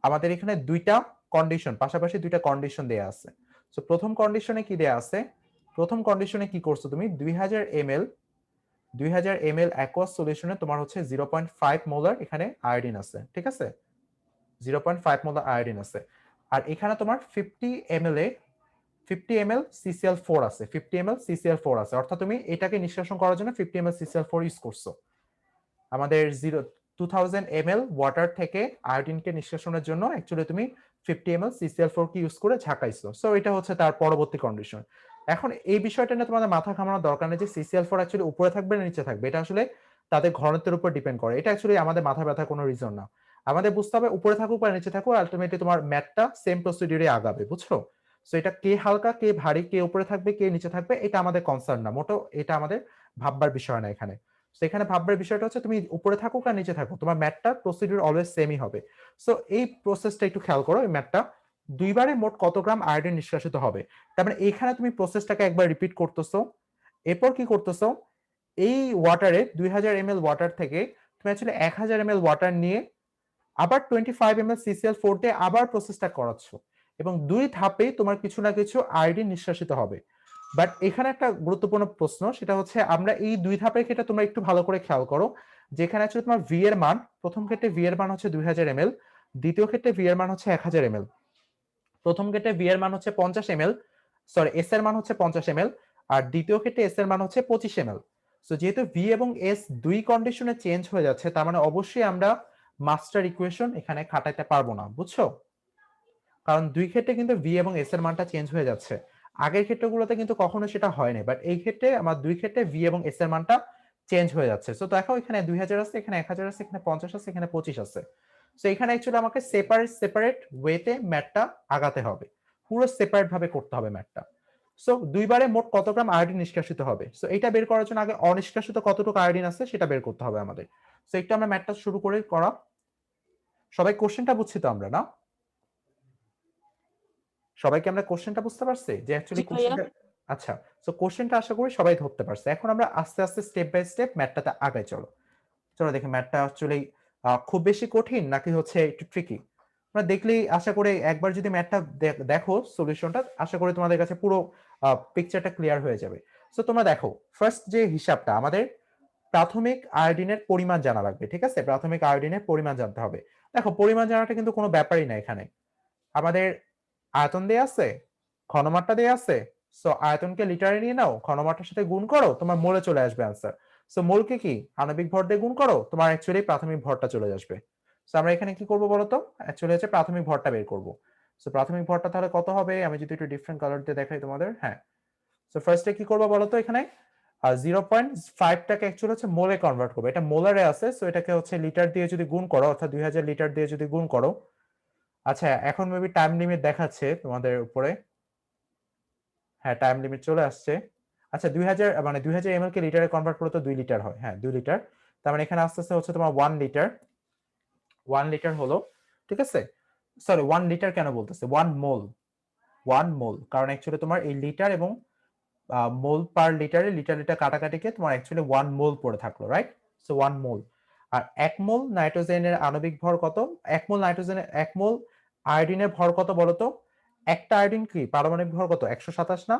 [SPEAKER 1] আমাদের এখানে দুইটা কন্ডিশন, পাশাপাশি দুইটা কন্ডিশন দেয়া আছে। সো প্রথম কন্ডিশনে কি দেয়া আছে, প্রথম কন্ডিশনে কি করছো তুমি, 2000 ml অ্যাকোয়াস সলিউশনে তোমার হচ্ছে 0.5 মোলার এখানে আয়োডিন আছে, ঠিক আছে, 0.5 মোলার আয়োডিন আছে। আর এখানে তোমার 50 ml এ 50 ml CCl4 আছে, 50 ml CCl4 আছে, অর্থাৎ তুমি এটাকে নিষ্কাশন করার জন্য 50 ml CCl4 ইউজ করছো। আমাদের 2000 ml ওয়াটার থেকে আয়োডিনকে নিষ্কাশনের জন্য অ্যাকচুয়ালি তুমি 50 ml CCl4 কে ইউজ করে ঝাঁকাইছো। সো এটা হচ্ছে তার পরবর্তী কন্ডিশন। এখন এই বিষয়টা নিয়ে তোমাদের মাথা ঘামানোর দরকার নেই যে CCl4 অ্যাকচুয়ালি উপরে থাকবে না নিচে থাকবে, এটা আসলে তাদের ঘনত্বের উপর ডিপেন্ড করে। এটা অ্যাকচুয়ালি আমাদের মাথা ব্যথার কোনো রিজন না। আমাদের বুঝতে হবে উপরে থাকুক বা নিচে থাকুক, আলটিমেটলি তোমার ম্যাথটা সেম প্রসিডিউরে আগাবে, বুঝছো? সো এটা কে হালকা কে ভারী, কে উপরে থাকবে কে নিচে থাকবে, এটা আমাদের কনসার্ন না, মোটো এটা আমাদের ভাববার বিষয় না এখানে। সেখানে ভাববার বিষয়টা হচ্ছে তুমি উপরে থাকুক আর নিচে থাকুক, তোমার ম্যাথটা প্রসিডিউর অলওয়েজ সেমই হবে। সো এই প্রসেসটা একটু খেয়াল করো, এই ম্যাথটা দুইবারে মোট কত গ্রাম আয়োডিন নিষ্কাশিত হবে। তার মানে এইখানে তুমি প্রসেসটাকে একবার রিপিট করতেছো, এরপর কি করতেছো, এই ওয়াটারে 2000 ml ওয়াটার থেকে তুমি অ্যাকচুয়ালি 1000 ml ওয়াটার নিয়ে আবার 25 ml CCl4 দিয়ে আবার প্রসেসটা করাচ্ছ, এবং দুই ধাপে তোমার কিছু না কিছু আয়োডিন নিষ্কাশিত হবে। বাট এখানে একটা গুরুত্বপূর্ণ প্রশ্ন, সেটা হচ্ছে আমরা এই দুই ধাপের ক্ষেত্রে তোমরা একটু ভালো করে খেয়াল করো, যেখানে আসলে তোমার ভি এর মান, প্রথম ক্ষেত্রে ভি এর মান হচ্ছে 2000 ml, দ্বিতীয় ক্ষেত্রে ভি এর মান হচ্ছে 1000 ml। প্রথম ক্ষেত্রে ভি এর মান হচ্ছে 50 ml, সরি এস এর মান হচ্ছে 50 ml, আর দ্বিতীয় ক্ষেত্রে এস এর মান হচ্ছে 25 ml। সো যেহেতু ভি এবং এস দুই কন্ডিশনে চেঞ্জ হয়ে যাচ্ছে, তার মানে অবশ্যই আমরা মাস্টার ইকুয়েশন এখানে খাটাইতে পারবো না, বুঝছো? কারণ দুই ক্ষেত্রে কিন্তু ভি এবং এস এর মানটা চেঞ্জ হয়ে যাচ্ছে। আগের ক্ষেত্রগুলোতে কিন্তু কখনো সেটা হয়নি, বাট এই ক্ষেত্রে আমার দুই ক্ষেত্রে ভি এবং এস এর মানটা চেঞ্জ হয়ে যাচ্ছে। সো দেখো এখানে 2000 আছে, এখানে 1000 আছে, এখানে 50 আছে, এখানে 25 আছে। সো এখানে অ্যাকচুয়ালি আমাকে সেপারেট সেপারেট ওয়েতে ম্যাথটা আগাতে হবে, পুরো সেপারেট ভাবে করতে হবে ম্যাথটা। সো দুইবারে মোট কত গ্রাম আয়োডিন নিষ্কাশিত হবে, সো এটা বের করার জন্য আগে অনিষ্কাশিত কতটুকু আয়োডিন আছে সেটা বের করতে হবে আমাদের। সো একটু আমরা ম্যাথটা শুরু করে করা, সবাই কোশ্চেনটা বুঝছি তো আমরা, না? সবাইকে আমরা কোশ্চেনটা বুঝতে পারছি যে অ্যাকচুয়ালি
[SPEAKER 2] জি ভাইয়া।
[SPEAKER 1] কোশ্চেনটা, আচ্ছা। সো কোশ্চেনটা আশা করি সবাই ধরতে পারছে। এখন আমরা আস্তে আস্তে স্টেপ বাই স্টেপ ম্যাথটাতে আগাই, চলো। চলো দেখি ম্যাথটা অ্যাকচুয়ালি খুব বেশি কঠিন নাকি হচ্ছে একটু ট্রিকি। আমরা দেখলেই আশা করি একবার যদি ম্যাথটা দেখো সলিউশনটা, আশা করি তোমাদের কাছে পুরো পিকচারটা ক্লিয়ার হয়ে যাবে। সো তোমরা দেখো ফার্স্ট যে হিসাবটা, আমাদের প্রাথমিক আয়োডিনের পরিমাণ জানা লাগবে, ঠিক আছে? প্রাথমিক আয়োডিনের পরিমাণ জানতে হবে। দেখো পরিমাণ জানাটা কিন্তু কোনো ব্যাপারই না এখানে। আমাদের আয়তন দেয়া আছে, ঘনমাত্রা দেয়া আছে। সো আয়তনকে লিটারে নিয়ে নাও, ঘনমাত্রার সাথে গুণ করো, তোমার মোলে চলে আসবে आंसर। সো মোলকে কি আণবিক ভর দিয়ে গুণ করো, তোমার অ্যাকচুয়ালি প্রাথমিক ভরটা চলে আসবে। সো আমরা এখানে কি করব বলতো, অ্যাকচুয়ালি হচ্ছে প্রাথমিক ভরটা বের করব। সো প্রাথমিক ভরটা তাহলে কত হবে, আমি যদি একটু ডিফারেন্ট কালার দিয়ে দেখাই তোমাদের, হ্যাঁ। সো ফার্স্টে কি করব বলতো, এখানে 0.5 টাকে অ্যাকচুয়ালি হচ্ছে মোলে কনভার্ট করবে, এটা মোলারে আছে। সো এটাকে হচ্ছে লিটার দিয়ে যদি গুণ করো, অর্থাৎ 2000 লিটার দিয়ে যদি গুণ করো, আচ্ছা এখন মেবি টাইম লিমিট দেখাচ্ছে তোমাদের উপরে, হ্যাঁ টাইম লিমিট চলে আসছে। আচ্ছা 2000 মানে 2000 ml কে লিটারে কনভার্ট করলে তো 2 লিটার হয়, হ্যাঁ 2 লিটার। তার মানে এখানে আস্তে আস্তে হচ্ছে তোমার 1 লিটার, 1 লিটার হলো, ঠিক আছে? সরি 1 লিটার কেন বলতেছে, 1 মোল, 1 মোল, কারণ অ্যাকচুয়ালি তোমার এই লিটার এবং মোল পার লিটারে লিটার লিটার কাটাকাটিকে তোমার অ্যাকচুয়ালি 1 মোল পড়ে থাকলো, রাইট? সো 1 মোল। আর 1 মোল নাইট্রোজেনের আণবিক ভর কত, 1 মোল নাইট্রোজেনের, 1 মোল আয়োডিনের ভর কত বলতো? একটা আয়োডিন কি পারমাণবিক ভর কত, 127 না?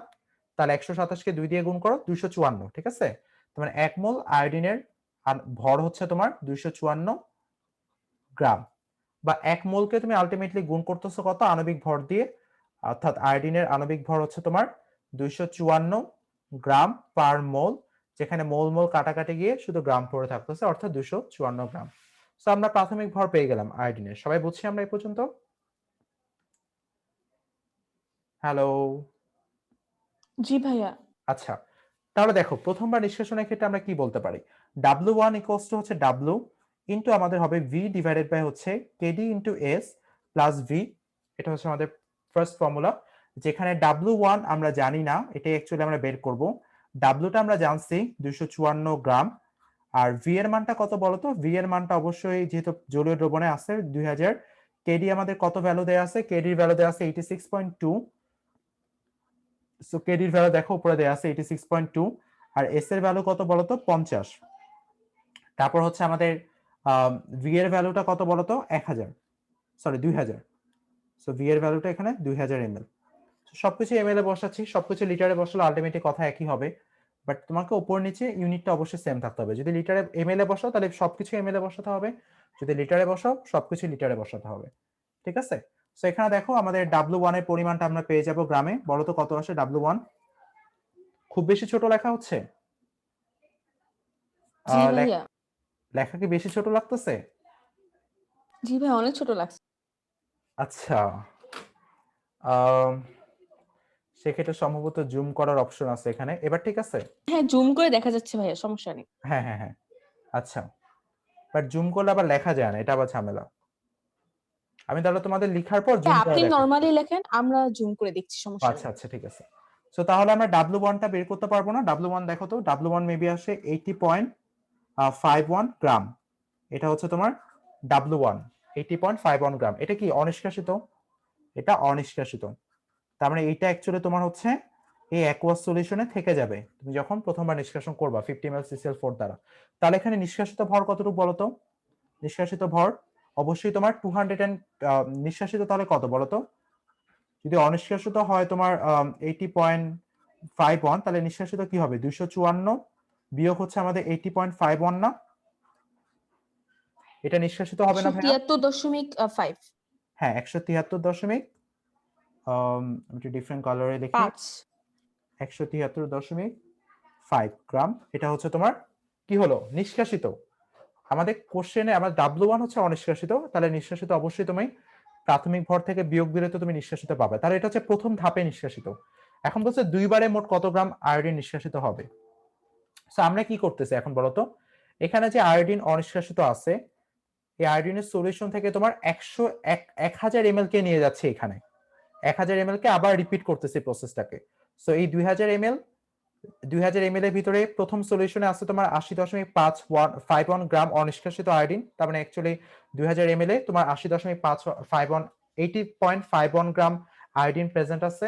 [SPEAKER 1] তাহলে 127 কে 2 দিয়ে গুণ করো, 254, ঠিক আছে? তোমার 1 মোল আয়োডিনের ভর হচ্ছে তোমার 254 গ্রাম, বা 1 মোলকে তুমি আলটিমেটলি গুণ করতেছো কত, আণবিক ভর দিয়ে, অর্থাৎ আয়োডিনের আণবিক ভর হচ্ছে তোমার 254 গ্রাম পার মোল, যেখানে মোল মোল কাটাকাটি গিয়ে শুধু গ্রাম পড়ে থাকতেছে, অর্থাৎ 254 গ্রাম। সো আমরা প্রাথমিক ভর পেয়ে গেলাম আয়োডিনের, সবাই বুঝছি আমরা এই পর্যন্ত? হ্যালো?
[SPEAKER 2] জি ভাইয়া।
[SPEAKER 1] আচ্ছা তাহলে দেখো প্রথমবার নিষ্কাশনের ক্ষেত্রে আমরা কি বলতে পারি, W1 ইকুয়ালস টু হচ্ছে W ইনটু আমাদের হবে V ডিভাইডেড বাই হচ্ছে KD into S plus V। এটা হচ্ছে আমাদের ফার্স্ট ফর্মুলা, যেখানে W1 আমরা জানি না, এটা অ্যাকচুয়ালি আমরা বের করব। W টা আমরা জানছি 254 গ্রাম, আর V এর মানটা কত বলতো, V এর মানটা অবশ্যই যেহেতু জলীয় দ্রবণে আছে 2000, KD আমাদের কত ভ্যালু দেয়া আছে, KD এর ভ্যালু দেয়া আছে 86.2। সো কেডির ভ্যালু দেখো উপরে দেয়া আছে 86.2, আর এস এর ভ্যালু কত বলতো 50। তারপর হচ্ছে আমাদের ভি এর ভ্যালুটা কত বলতো 1000, সরি 2000। সো ভি এর ভ্যালুটা এখানে 2000 ml। সবকিছু এমএল এ বসাচ্ছি, সবকিছু লিটারে বসালে আলটিমেটলি কথা একই হবে, বাট তোমাকে উপর নিচে ইউনিটটা অবশ্যই সেম থাকতে হবে। যদি লিটারে এমএল এ বসাও তাহলে সবকিছু এমএল এ বসাতে হবে, যদি লিটারে বসাও সবকিছু লিটারে বসাতে হবে, ঠিক আছে? সো এখানে দেখো আমাদের W1 এর পরিমাণটা আমরা পেয়ে যাব গ্রামে। বলো তো কত আসে W1? খুব বেশি ছোট লেখা হচ্ছে?
[SPEAKER 2] জি
[SPEAKER 1] আহ,
[SPEAKER 2] ভাইয়া।
[SPEAKER 1] লেখা কি বেশি ছোট লাগতেছে?
[SPEAKER 2] জি ভাই, অনেক ছোট লাগছে।
[SPEAKER 1] আচ্ছা, আম, সেক্ষেত্রে সম্ভবত জুম করার অপশন আছে এখানে। এবার ঠিক আছে?
[SPEAKER 2] হ্যাঁ, জুম করে দেখা যাচ্ছে ভাইয়া, সমস্যা নেই।
[SPEAKER 1] হ্যাঁ হ্যাঁ হ্যাঁ, আচ্ছা। বাট জুম করলে আবার লেখা যায় না, এটা আবার ঝামেলা। আমি তাহলে তোমাদের লিখার পর জুম
[SPEAKER 2] হ্যাঁ,
[SPEAKER 1] করে
[SPEAKER 2] আপনি
[SPEAKER 1] দেখাচ্ছি।
[SPEAKER 2] নরমালি লেখেন, আমরা জুম করে দেখছি, সমস্যা
[SPEAKER 1] আচ্ছা
[SPEAKER 2] নেই।
[SPEAKER 1] আচ্ছা, ঠিক আছে। সো তাহলে আমরা W1টা বের করতে পারবো না। W1 দেখো তো, W1 মেবি আসে 80.51 গ্রাম। এটা হচ্ছে তোমার W1, 80.51 গ্রাম। এটা কি অনিষ্কাশিত? এটা অনিষ্কাশিত। তার মানে এইটা অ্যাকচুয়ালি তোমার হচ্ছে এই অ্যাকুয়াস সলিউশনে থেকে যাবে তুমি যখন প্রথমবার নিষ্কাশন করবা 50 ml CCl4 দ্বারা। তাহলে এখানে নিষ্কাশিত ভর কতটুকু বলো তো? নিষ্কাশিত ভর অবশ্যই তোমার 200 নিষ্কাশিত তাহলে কত বলো তো? যদি অনিষ্কাশিত হয় তোমার 80.51, তাহলে নিষ্কাশিত কি হবে? 254 বিয়োগ হচ্ছে আমাদের 80.51 না? এটা নিষ্কাশিত হবে না ভাইয়া?
[SPEAKER 2] 173.5।
[SPEAKER 1] হ্যাঁ, 173 দশমিক, একটু ডিফারেন্ট কালারে লিখি,
[SPEAKER 2] 5।
[SPEAKER 1] 173.5 গ্রাম। এটা হচ্ছে তোমার কি হলো? নিষ্কাশিত। আমাদের কোশ্চেনে আমার W1 হচ্ছে অনিষ্কাশিত, তাহলে নিষ্কাশিত অবশ্যই তুমি প্রাথমিক ভর থেকে বিয়োগ দিলে তো তুমি নিষ্কাশিত পাবে। তাহলে এটা হচ্ছে প্রথম ধাপে নিষ্কাশিত। এখন বলছে দুইবারে মোট কত গ্রাম আয়োডিন নিষ্কাশিত হবে। সো আমরা কি করতেছি এখন বলতো? এখানে যে আয়োডিন অনিষ্কাশিত আছে, এই আয়োডিনের সলিউশন থেকে তোমার 1000 ml কে নিয়ে যাচ্ছে এখানে। 1000 ml কে আবার রিপিট করতেছি প্রসেসটাকে। সো এই 2000 ml এর ভিতরে প্রথম সলিউশনে আছে তোমার 80.51 গ্রাম অনিষ্কাশিত আয়োডিন। তার মানে অ্যাকচুয়ালি 2000 ml এ তোমার 80.51, 80.51 গ্রাম আয়োডিন প্রেজেন্ট আছে।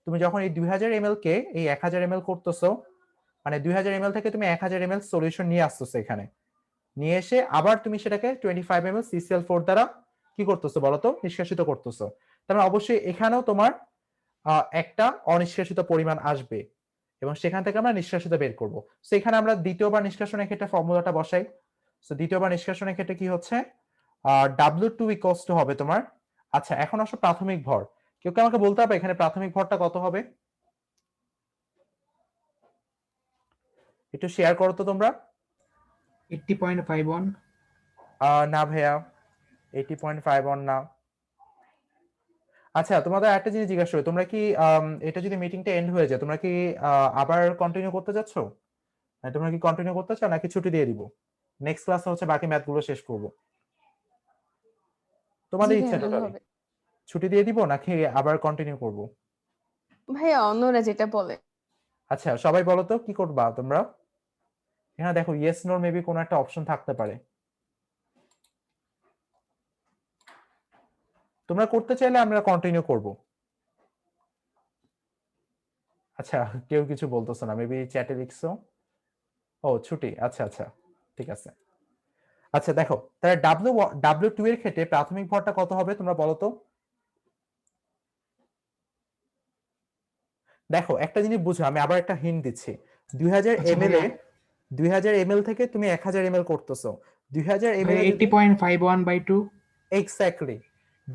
[SPEAKER 1] তুমি যখন এই 2000 ml কে এই 1000 ml করতেছো, মানে 2000 ml থেকে তুমি 1000 ml সলিউশন নিয়ে আসতেছো এখানে, নিয়ে এসে আবার তুমি সেটাকে 25 ml CCl4 দ্বারা কি করতেছো বলতো? নিষ্কাশিত করতেছো। তার মানে অবশ্যই এখানেও তোমার একটা অনিষ্কাশিত পরিমাণ আসবে এবং সেখান থেকে আমরা নিষ্কাশিত বের করব। সো এখানে আমরা দ্বিতীয়বার নিষ্কাশনের ক্ষেত্রে ফর্মুলাটা বসাই। সো দ্বিতীয়বার নিষ্কাশনের ক্ষেত্রে কি হচ্ছে? W2 ইকুয়ালস টু হবে তোমার, আচ্ছা এখন আসো প্রাথমিক ভর। কেউ কি আমাকে বলতে পারবে এখানে প্রাথমিক ভরটা কত হবে? একটু শেয়ার করো তো তোমরা।
[SPEAKER 4] 80.51।
[SPEAKER 1] না ভাইয়া, 80.51 না। আচ্ছা, তোমাদের একটা জিনিস জিজ্ঞাসা করি, তোমরা কি এটা যদি মিটিংটা এন্ড হয়ে যায় তোমরা কি আবার কন্টিনিউ করতে যাচ্ছ? মানে তোমরা কি কন্টিনিউ করতে চাও নাকি ছুটি দিয়ে দিব? নেক্সট ক্লাসে হচ্ছে বাকি ম্যাথগুলো শেষ করব।
[SPEAKER 2] জি
[SPEAKER 1] তোমাদের ইচ্ছা
[SPEAKER 2] ভাইয়া, ভালো
[SPEAKER 1] টোটালি।
[SPEAKER 2] হবে।
[SPEAKER 1] ছুটি দিয়ে দিব নাকি আবার কন্টিনিউ করব?
[SPEAKER 2] ভাইয়া, অন্যরা যেটা বলে।
[SPEAKER 1] আচ্ছা, সবাই বলো তো কি করবা তোমরা? এখানে দেখো ইয়েস নো মেবি কোনো একটা অপশন থাকতে পারে। তোমরা করতে চাইলে আমরা কন্টিনিউ করব। আচ্ছা, কেউ কিছু বলতেছো না, মেবি চ্যাটে লিখছো। ও ছুটি, আচ্ছা আচ্ছা, ঠিক আছে। আচ্ছা দেখো, তাহলে W2 এর ক্ষেত্রে প্রাথমিক ভরটা কত হবে তোমরা বলো তো? দেখো একটা জিনিস বুঝো, আমি আবার একটা হিন্ট দিচ্ছি। 2000
[SPEAKER 4] আচ্ছা
[SPEAKER 1] ml
[SPEAKER 4] ভাইয়া,
[SPEAKER 1] এ 2000 ml থেকে তুমি 1000 ml করতেছো। 2000 ml
[SPEAKER 4] ভাইয়া
[SPEAKER 1] এ যদি
[SPEAKER 4] 80.51/2।
[SPEAKER 1] এক্স্যাক্টলি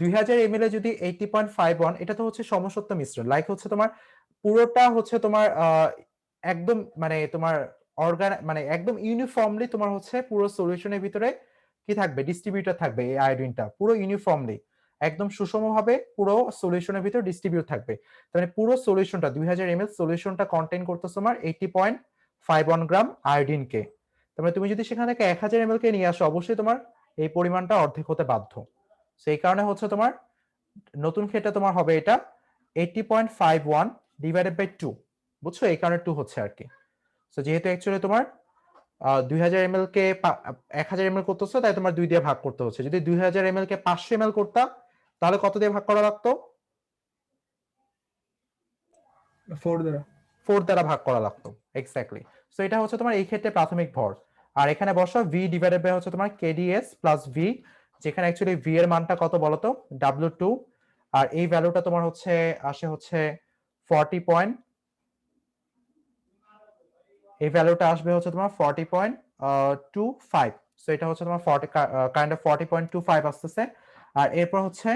[SPEAKER 1] 2000 ml এ যদি 80.51, এটা তো হচ্ছে সমসত্ব মিশ্রণ, লাইক হচ্ছে তোমার পুরোটা হচ্ছে তোমার একদম মানে তোমার মানে একদম ইউনিফর্মলি তোমার হচ্ছে পুরো সলিউশনের ভিতরে কি থাকবে? ডিস্ট্রিবিউটর থাকবে এই আয়োডিনটা পুরো ইউনিফর্মলি, একদম সুষমভাবে পুরো সলিউশনের ভিতরে ডিস্ট্রিবিউট থাকবে। তার মানে পুরো সলিউশনটা 2000 ml সলিউশনটা কন্টেইন করতেছে তোমার 80.51 গ্রাম আয়োডিনকে। তার মানে তুমি যদি সেখান থেকে 1000 ml কে নিয়ে আসো, অবশ্যই তোমার এই পরিমাণটা অর্ধেক হতে বাধ্য। সেই কারণে হচ্ছে তোমার নতুন ক্ষেত্রে তোমার হবে এটা 80.51 ডিভাইডেড বাই 2, বুঝছো? এই কারণে 2 হচ্ছে আর কি। সো যেহেতু অ্যাকচুয়ালি তোমার 2000 ml কে 1000 ml করতেছো, তাই তোমার 2 দিয়ে ভাগ করতে হচ্ছে। যদি 2000 ml কে 500 ml করতা তাহলে কত দিয়ে ভাগ করা লাগতো?
[SPEAKER 4] 4 দ্বারা।
[SPEAKER 1] 4 দ্বারা ভাগ করা লাগতো, এক্স্যাক্টলি। সো এটা হচ্ছে তোমার এই ক্ষেত্রে প্রাথমিক ভর। আর এখানে বসো ভি ডিভাইডেড বাই হচ্ছে তোমার কেডিএস প্লাস ভি, যেখানে অ্যাকচুয়ালি ভি এর মানটা কত বলতো? W2। আর এই ভ্যালুটা তোমার হচ্ছে আসে হচ্ছে 40 পয়েন্ট, এই ভ্যালুটা আসবে হচ্ছে তোমার 40.25। সো এটা হচ্ছে তোমার 40 কাইন্ড অফ 40.25 আসতেছে। আর এরপর হচ্ছে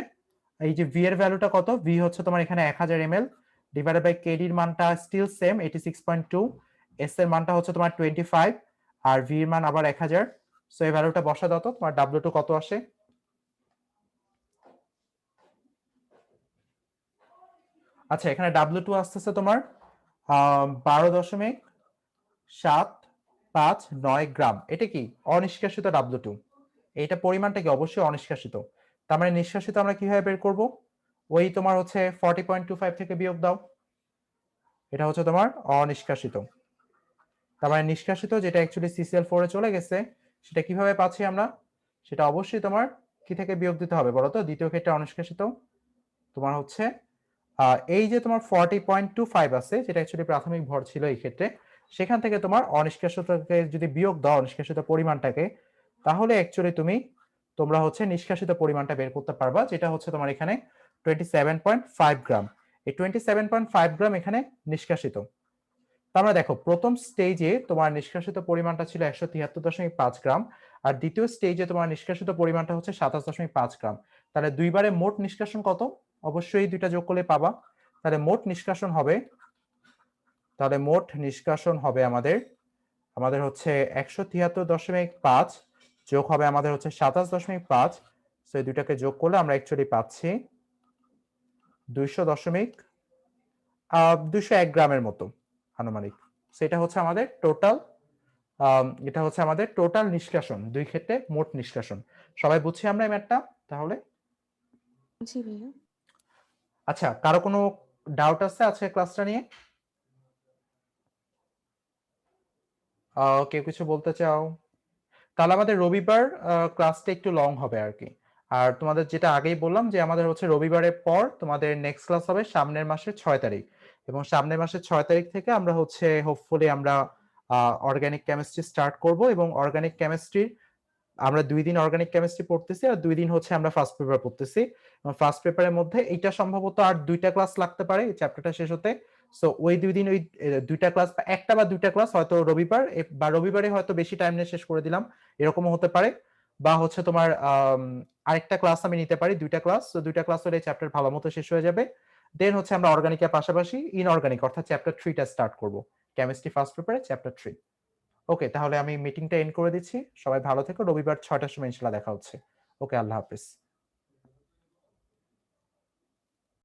[SPEAKER 1] এই যে ভি এর ভ্যালুটা কত, ভি হচ্ছে তোমার এখানে 1000 ml ডিভাইডেড বাই কেডি এর মানটা স্টিল সেম 86.2, এস এর মানটা হচ্ছে তোমার 25 আর ভি এর মান আবার 1000। সো এই ভ্যালুটা বসা দাও তো, তোমার W2 কত আসে? আচ্ছা এখানে W2 আসতেছে তোমার 12.759 গ্রাম। এটা কি অনিষ্কাশিত W2, এইটা পরিমাণটা কি অবশ্যই অনিষ্কাশিত। তার মানে নিষ্কাশিত আমরা কিভাবে বের করব? ওই তোমার হচ্ছে 40.25 থেকে বিয়োগ দাও, এটা হচ্ছে তোমার অনিষ্কাশিত। তার মানে নিষ্কাশিত যেটা অ্যাকচুয়ালি CCl4 এ চলে গেছে সেটা কিভাবে পাচ্ছি আমরা? সেটা অবশ্যই তোমার কি থেকে বিয়োগ দিতে হবে বলো তো? দ্বিতীয় ক্ষেত্রে অনিষ্কাশিত তোমার হচ্ছে এই যে তোমার 40.25 আছে যেটা অ্যাকচুয়ালি প্রাথমিক ভর ছিল এই ক্ষেত্রে, সেখান থেকে তোমার অনিষ্কাশিতকে যদি বিয়োগ দাও অনিষ্কাশিত পরিমাণটাকে, তাহলে অ্যাকচুয়ালি তোমরা হচ্ছে নিষ্কাশিত পরিমাণটা বের করতে পারবা, যেটা হচ্ছে তোমার এখানে 27.5 গ্রাম। এই 27.5 গ্রাম এখানে নিষ্কাশিত। তোমরা দেখো প্রথম স্টেজে তোমার নিষ্কাশিত পরিমাণটা ছিল 173.5 গ্রাম, আর দ্বিতীয় স্টেজে তোমার নিষ্কাশিত পরিমাণটা হচ্ছে 27.5 গ্রাম। তাহলে দুইবারে মোট নিষ্কাশন কত? অবশ্যই দুইটা যোগ করলে পাবা। তাহলে মোট নিষ্কাশন হবে আমাদের হচ্ছে 173.5 যোগ হবে আমাদের হচ্ছে 27.5। সো এই দুইটাকে যোগ করলে আমরা অ্যাকচুয়ালি পাচ্ছি 201 গ্রামের মতো আনুমানিক। সেটা হচ্ছে আমাদের টোটাল, এটা হচ্ছে আমাদের টোটাল নিষ্কাশন, দুই ক্ষেত্রে মোট নিষ্কাশন। সবাই বুঝছি আমরা এই ম্যাথটা তাহলে?
[SPEAKER 2] জি ভাইয়া।
[SPEAKER 1] আচ্ছা কারো কোনো ডাউট আছে আজকে ক্লাসটা নিয়ে? কেউ কিছু বলতে চাও? তাহলে আমাদের রবিবার ক্লাসটা একটু লং হবে আর কি। আর তোমাদের যেটা আগেই বললাম যে আমাদের হচ্ছে রবিবারের পর তোমাদের নেক্সট ক্লাস হবে সামনের মাসের 6 তারিখ, এবং সামনের মাসের 6 তারিখ থেকে আমরা হচ্ছে হোপফুলি আমরা অর্গানিক কেমিস্ট্রি স্টার্ট করব, এবং অর্গানিক কেমিস্ট্রি আমরা 2 দিন অর্গানিক কেমিস্ট্রি পড়তেছি আর 2 দিন হচ্ছে আমরা ফার্স্ট পেপার পড়তেছি। ফার্স্ট পেপারের মধ্যে এইটা সম্ভবত আর 2টা ক্লাস লাগতে পারে এই চ্যাপ্টারটা শেষ হতে। সো ওই 2 দিন ওই 2টা ক্লাস বা একটা বা 2টা ক্লাস হয়তো রবিবার বা রবিবারে হয়তো বেশি টাইম নিয়ে শেষ করে দিলাম, এরকমও হতে পারে। বা হচ্ছে তোমার আরেকটা ক্লাস আমি নিতে পারি, 2টা ক্লাস। তো 2টা ক্লাস হলে চ্যাপ্টার ভালো মতো শেষ হয়ে যাবে। দেন হচ্ছে আমরা অর্গানিকের পাশাপাশি ইনঅর্গানিক অর্থাৎ চ্যাপ্টার 3টা স্টার্ট করব, কেমিস্ট্রি ফার্স্ট পেপারে চ্যাপ্টার 3। ওকে তাহলে আমি মিটিংটা এন্ড করে দিচ্ছি। সবাই ভালো থেকো, রবিবার 6টার সময় ইনশাআল্লাহ দেখা হচ্ছে। ওকে আল্লাহ হাফেজ।